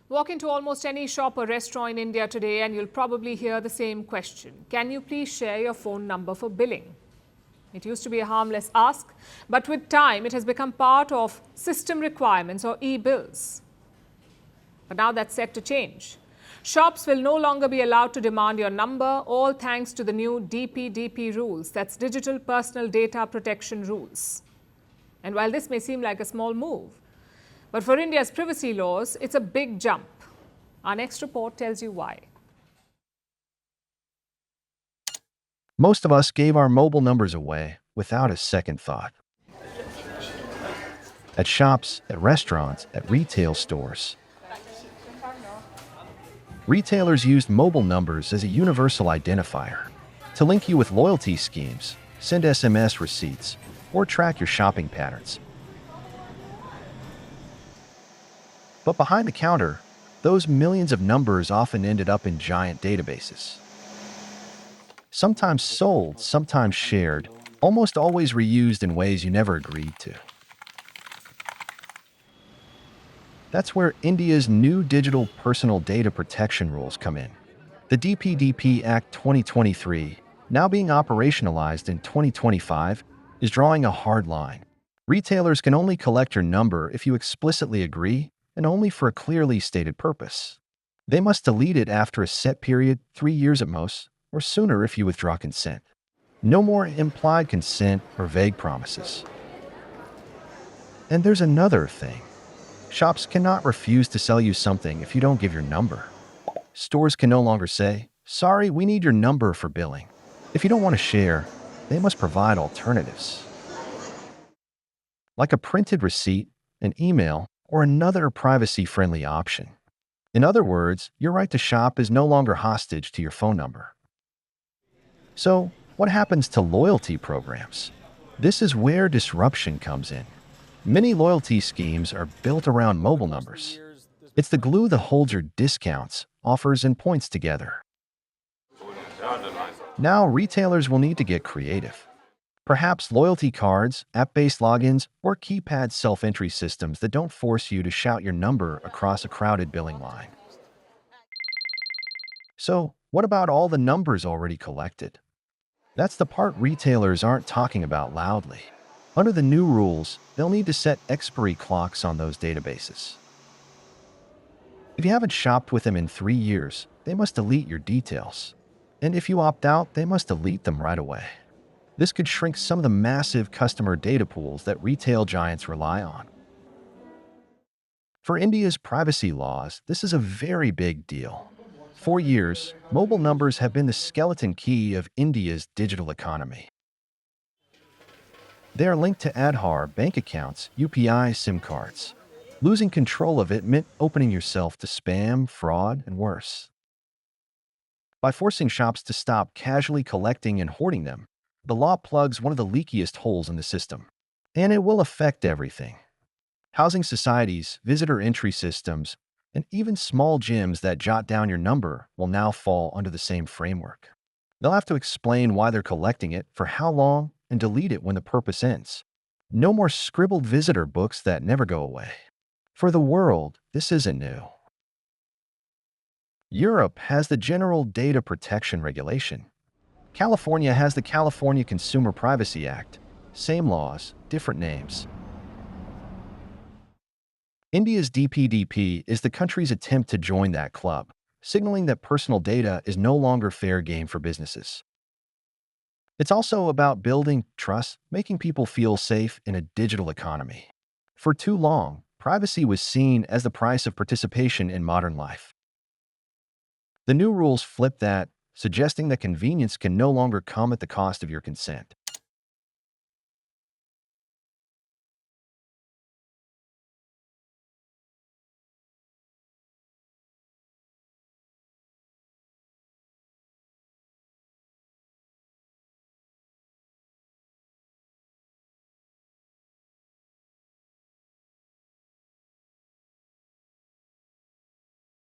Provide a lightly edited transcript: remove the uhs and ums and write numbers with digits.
Walk into almost any shop or restaurant in India today and you'll probably hear the same question. Can you please share your phone number for billing? It used to be a harmless ask, but with time it has become part of system requirements or e-bills. But now that's set to change. Shops will no longer be allowed to demand your number, all thanks to the new DPDP rules, that's Digital Personal Data Protection Rules. And while this may seem like a small move, but for India's privacy laws, it's a big jump. Our next report tells you why. Most of us gave our mobile numbers away without a second thought. At shops, at restaurants, at retail stores. Retailers used mobile numbers as a universal identifier to link you with loyalty schemes, send SMS receipts, or track your shopping patterns. But behind the counter, those millions of numbers often ended up in giant databases. Sometimes sold, sometimes shared, almost always reused in ways you never agreed to. That's where India's new digital personal data protection rules come in. The DPDP Act 2023, now being operationalized in 2025, is drawing a hard line. Retailers can only collect your number if you explicitly agree and only for a clearly stated purpose. They must delete it after a set period, 3 years at most, or sooner if you withdraw consent. No more implied consent or vague promises. And there's another thing. Shops cannot refuse to sell you something if you don't give your number. Stores can no longer say, "Sorry, we need your number for billing." If you don't want to share, they must provide alternatives. Like a printed receipt, an email, or another privacy-friendly option. In other words, your right to shop is no longer hostage to your phone number. So, what happens to loyalty programs? This is where disruption comes in. Many loyalty schemes are built around mobile numbers. It's the glue that holds your discounts, offers, and points together. Now, retailers will need to get creative. Perhaps loyalty cards, app-based logins, or keypad self-entry systems that don't force you to shout your number across a crowded billing line. So, what about all the numbers already collected? That's the part retailers aren't talking about loudly. Under the new rules, they'll need to set expiry clocks on those databases. If you haven't shopped with them in 3 years, they must delete your details. And if you opt out, they must delete them right away. This could shrink some of the massive customer data pools that retail giants rely on. For India's privacy laws, this is a very big deal. For years, mobile numbers have been the skeleton key of India's digital economy. They are linked to Aadhaar, bank accounts, UPI, SIM cards. Losing control of it meant opening yourself to spam, fraud, and worse. By forcing shops to stop casually collecting and hoarding them, the law plugs one of the leakiest holes in the system. And it will affect everything. Housing societies, visitor entry systems, and even small gyms that jot down your number will now fall under the same framework. They'll have to explain why they're collecting it, for how long, and delete it when the purpose ends. No more scribbled visitor books that never go away. For the world, this isn't new. Europe has the General Data Protection Regulation. California has the California Consumer Privacy Act. Same laws, different names. India's DPDP is the country's attempt to join that club, signaling that personal data is no longer fair game for businesses. It's also about building trust, making people feel safe in a digital economy. For too long, privacy was seen as the price of participation in modern life. The new rules flip that, suggesting that convenience can no longer come at the cost of your consent.